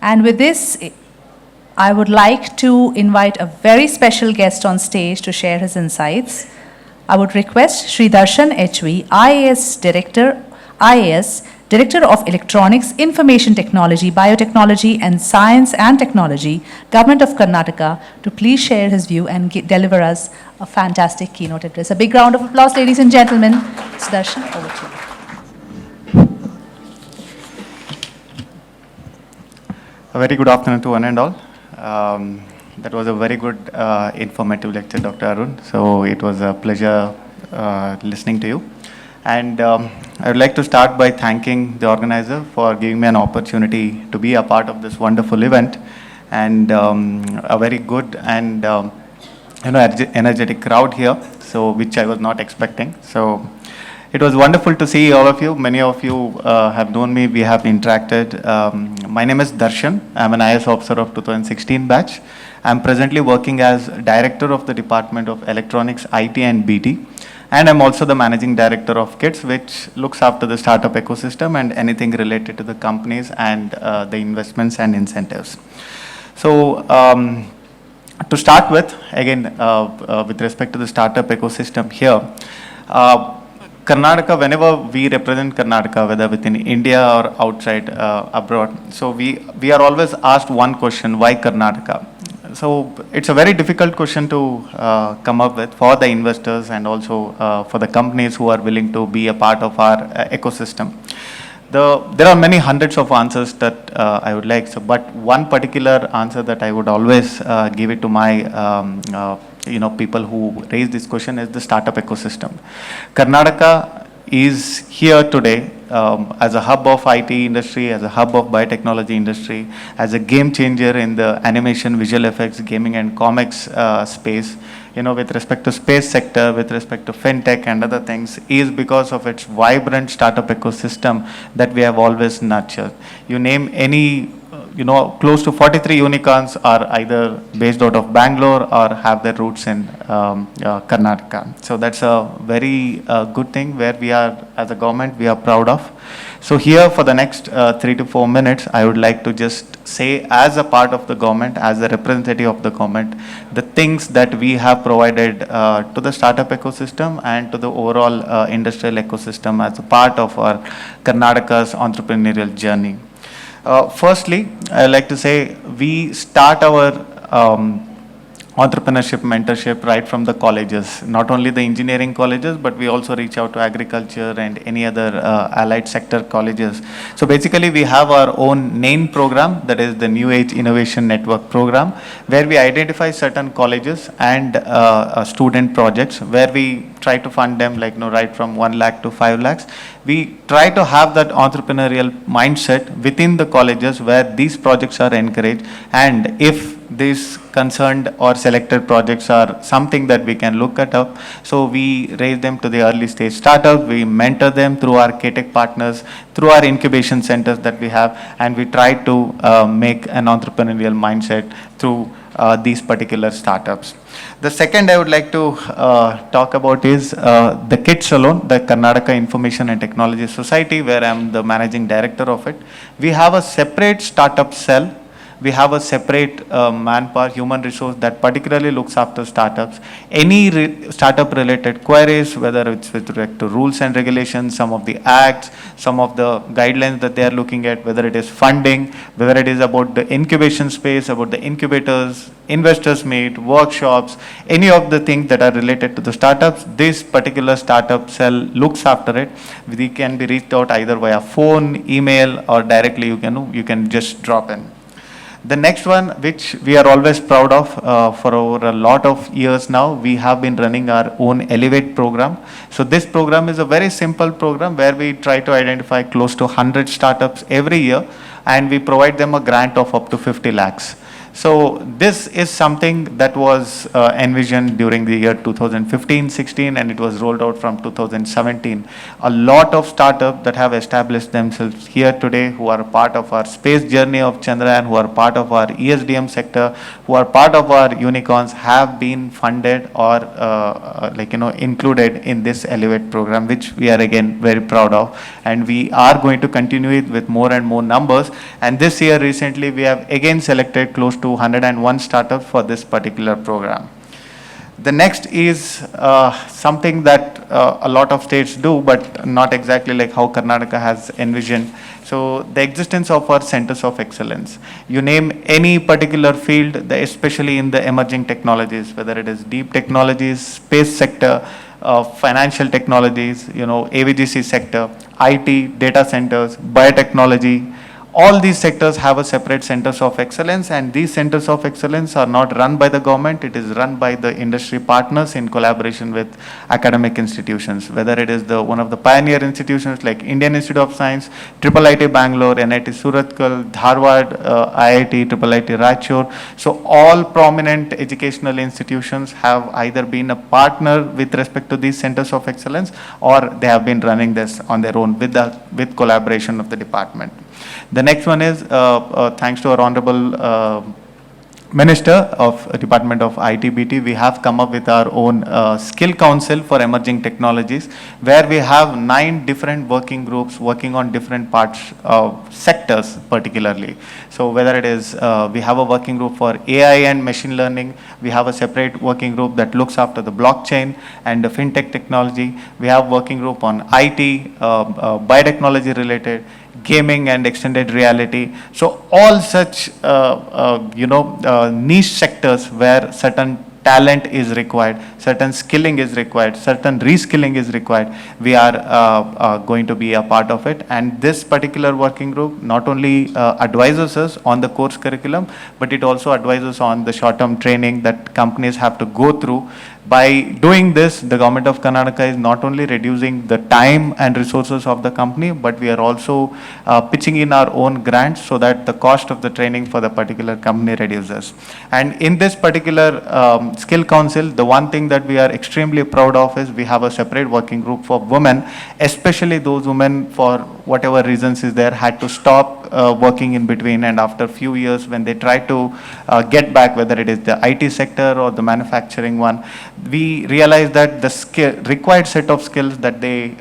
And with this, I would like to invite a very special guest on stage to share his insights. I would request Shri Darshan H V, IAS, Director of Electronics, Information Technology, Biotechnology and Science and Technology, Government of Karnataka, to please share his view and deliver us a fantastic keynote address. A big round of applause, ladies and gentlemen. Mr. Darshan, over to you. A very good afternoon to one and all. That was a very good informative lecture, Dr. Arun. So it was a pleasure listening to you. And I would like to start by thanking the organizer for giving me an opportunity to be a part of this wonderful event, and a very good and energetic crowd here, so which I was not expecting. So it was wonderful to see all of you. Many of you have known me. We have interacted. My name is Darshan. I'm an IS officer of 2016 batch. I'm presently working as Director of the Department of Electronics, IT and BT. And I'm also the Managing Director of KITS, which looks after the startup ecosystem and anything related to the companies and the investments and incentives. So to start with, again, with respect to the startup ecosystem here, Karnataka, whenever we represent Karnataka, whether within India or outside abroad, so we are always asked one question: why Karnataka? So it's a very difficult question to come up with for the investors and also for the companies who are willing to be a part of our ecosystem. There are many hundreds of answers that I would like, but one particular answer that I would always give it to my people who raise this question is the startup ecosystem. Karnataka is here today as a hub of IT industry, as a hub of biotechnology industry, as a game changer in the animation, visual effects, gaming and comics space, with respect to space sector, with respect to fintech and other things, is because of its vibrant startup ecosystem that we have always nurtured. You name any, close to 43 unicorns are either based out of Bangalore or have their roots in Karnataka. So that's a very good thing where we are, as a government, we are proud of. So here for the next 3 to 4 minutes, I would like to just say, as a part of the government, as a representative of the government, the things that we have provided to the startup ecosystem and to the overall industrial ecosystem as a part of our Karnataka's entrepreneurial journey. Firstly, I'd like to say we start our entrepreneurship mentorship right from the colleges, not only the engineering colleges, but we also reach out to agriculture and any other allied sector colleges. So basically we have our own NAIN program, that is the New Age Innovation Network program, where we identify certain colleges and student projects where we try to fund them right from 1 lakh to 5 lakhs. We try to have that entrepreneurial mindset within the colleges where these projects are encouraged, and if these concerned or selected projects are something that we can look at up, so we raise them to the early stage startup, we mentor them through our KTech partners, through our incubation centers that we have, and we try to make an entrepreneurial mindset through these particular startups. The second I would like to talk about is the KIT Salon, the Karnataka Information and Technology Society, where I am the managing director of it. We have a separate startup cell. We have a separate manpower, human resource that particularly looks after startups. Any startup related queries, whether it's with respect to rules and regulations, some of the acts, some of the guidelines that they are looking at, whether it is funding, whether it is about the incubation space, about the incubators, investors meet, workshops, any of the things that are related to the startups, this particular startup cell looks after it. We can be reached out either via phone, email, or directly you can just drop in. The next one, which we are always proud of, for over a lot of years now, we have been running our own Elevate program. So this program is a very simple program where we try to identify close to 100 startups every year, and we provide them a grant of up to 50 lakhs. So this is something that was envisioned during the year 2015-16, and it was rolled out from 2017. A lot of startups that have established themselves here today, who are part of our space journey of Chandrayaan, who are part of our ESDM sector, who are part of our unicorns, have been funded or included in this Elevate program, which we are again very proud of, and we are going to continue it with more and more numbers. And this year recently we have again selected close to 101 startups for this particular program. The next is something that a lot of states do, but not exactly like how Karnataka has envisioned. So the existence of our centers of excellence. You name any particular field, especially in the emerging technologies, whether it is deep technologies, space sector, financial technologies, AVGC sector, IT, data centers, biotechnology. All these sectors have a separate centers of excellence, and these centers of excellence are not run by the government. It is run by the industry partners in collaboration with academic institutions, whether it is one of the pioneer institutions like Indian Institute of Science, IIIT Bangalore, NIT Surathkal, Dharwad, IIT, IIIT Raichur. So all prominent educational institutions have either been a partner with respect to these centers of excellence, or they have been running this on their own with collaboration of the department. The next one is, thanks to our Honorable Minister of Department of IT/BT, we have come up with our own skill council for emerging technologies, where we have 9 different working groups working on different parts of sectors particularly. So whether it is, we have a working group for AI and machine learning, we have a separate working group that looks after the blockchain and the fintech technology, we have working group on IT, biotechnology related, gaming and extended reality. So all such niche sectors where certain talent is required, certain skilling is required, certain reskilling is required, we are going to be a part of it. And this particular working group not only advises us on the course curriculum, but it also advises on the short-term training that companies have to go through. By doing this, the government of Karnataka is not only reducing the time and resources of the company, but we are also pitching in our own grants so that the cost of the training for the particular company reduces. And in this particular skill council, the one thing that we are extremely proud of is we have a separate working group for women, especially those women, for whatever reasons is there, had to stop working in between, and after a few years when they try to get back, whether it is the IT sector or the manufacturing one, we realized that the required set of skills that they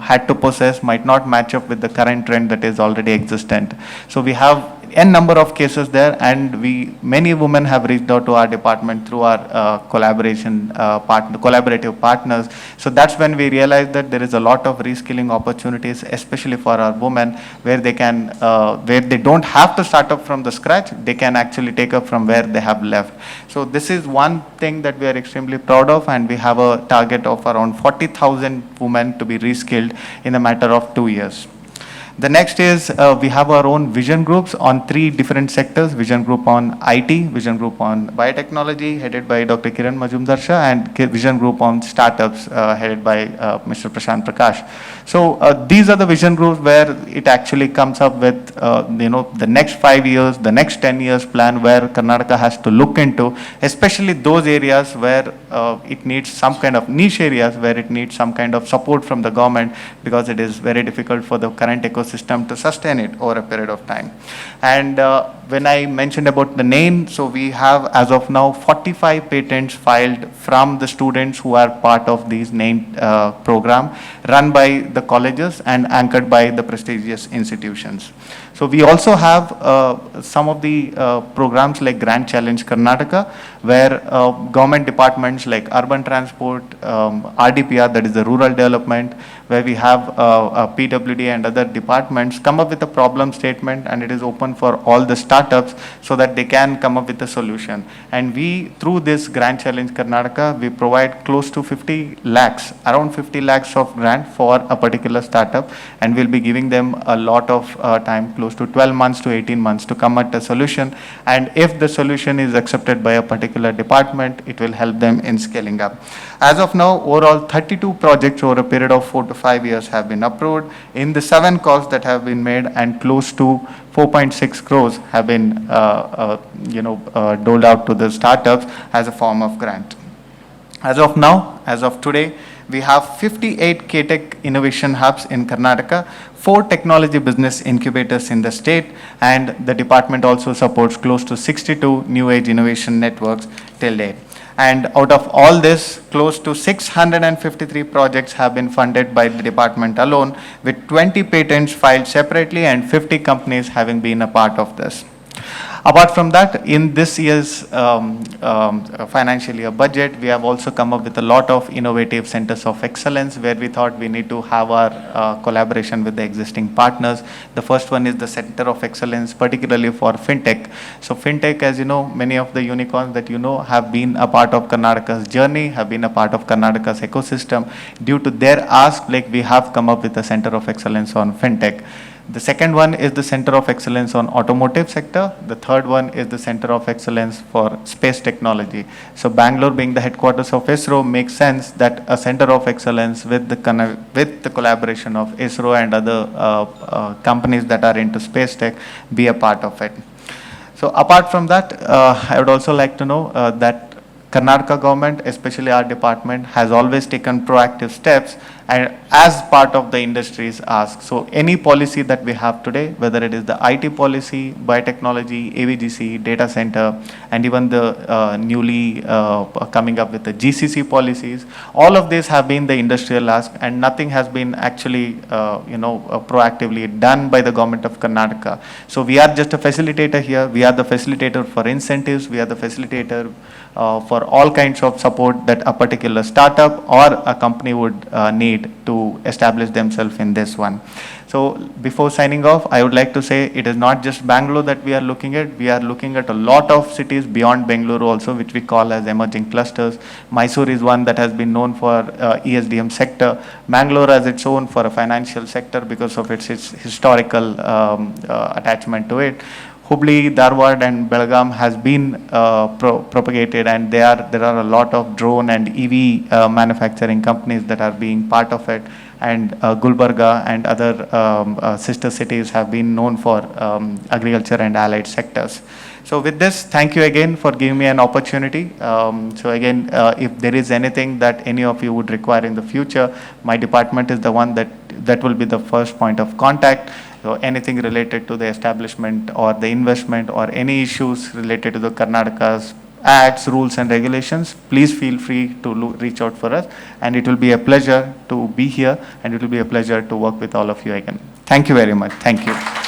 had to possess might not match up with the current trend that is already existent. So we have n number of cases there, and many women have reached out to our department through our collaborative partners. So that's when we realized that there is a lot of reskilling opportunities, especially for our women, where they can, where they don't have to start up from the scratch, they can actually take up from where they have left. So this is one thing that we are extremely proud of, and we have a target of around 40,000 women to be reskilled in a matter of 2 years. The next is we have our own vision groups on 3 different sectors: vision group on IT, vision group on biotechnology headed by Dr. Kiran Majumdar Shah, and vision group on startups headed by Mr. Prashant Prakash. So these are the vision groups where it actually comes up with the next 5 years, the next 10 years plan, where Karnataka has to look into, especially those areas where it needs some kind of niche areas, where it needs some kind of support from the government, because it is very difficult for the current ecosystem to sustain it over a period of time. And when I mentioned about the name, so we have as of now 45 patents filed from the students who are part of these named program, run by the colleges and anchored by the prestigious institutions. So we also have some of the programs like Grand Challenge Karnataka, where government departments like urban transport, RDPR, that is the rural development, where we have PWD and other departments come up with a problem statement, and it is open for all the startups so that they can come up with a solution. And we, through this Grand Challenge Karnataka, we provide close to 50 lakhs, around 50 lakhs of grant for a particular startup, and we'll be giving them a lot of time, close to 12 months to 18 months to come at a solution. And if the solution is accepted by a particular department, it will help them in scaling up. As of now, overall 32 projects over a period of 4 to 5 years have been approved in the 7 calls that have been made, and close to 4.6 crores have been, doled out to the startups as a form of grant. As of now, as of today, we have 58 K-Tech innovation hubs in Karnataka, 4 technology business incubators in the state, and the department also supports close to 62 new age innovation networks till date. And out of all this, close to 653 projects have been funded by the department alone, with 20 patents filed separately and 50 companies having been a part of this. Apart from that, in this year's financial year budget, we have also come up with a lot of innovative centers of excellence where we thought we need to have our collaboration with the existing partners. The first one is the Center of Excellence, particularly for FinTech. So FinTech, as you know, many of the unicorns that you know have been a part of Karnataka's journey, have been a part of Karnataka's ecosystem. Due to their ask, like we have come up with a Center of Excellence on FinTech. The second one is the Center of Excellence on Automotive sector. The third one is the Center of Excellence for Space Technology. So Bangalore being the headquarters of ISRO makes sense that a Center of Excellence with the collaboration of ISRO and other companies that are into space tech be a part of it. So apart from that, I would also like to know that Karnataka government, especially our department, has always taken proactive steps and as part of the industry's ask. So any policy that we have today, whether it is the IT policy, biotechnology, AVGC, data center, and even the newly coming up with the GCC policies, all of these have been the industrial ask, and nothing has been actually, proactively done by the government of Karnataka. So we are just a facilitator here. We are the facilitator for incentives. We are the facilitator for all kinds of support that a particular startup or a company would need to establish themselves in this one. So before signing off, I would like to say it is not just Bangalore that we are looking at. We are looking at a lot of cities beyond Bangalore also, which we call as emerging clusters. Mysore is one that has been known for ESDM sector. Bangalore has its own for a financial sector because of its historical attachment to it. Hubli, Dharwad and Belgaum has been propagated, and there are a lot of drone and EV manufacturing companies that are being part of it, and Gulbarga and other sister cities have been known for agriculture and allied sectors. So with this, thank you again for giving me an opportunity. So again, if there is anything that any of you would require in the future, my department is the one that will be the first point of contact. So anything related to the establishment or the investment or any issues related to the Karnataka's acts, rules and regulations, please feel free to reach out for us. And it will be a pleasure to be here, and it will be a pleasure to work with all of you again. Thank you very much. Thank you.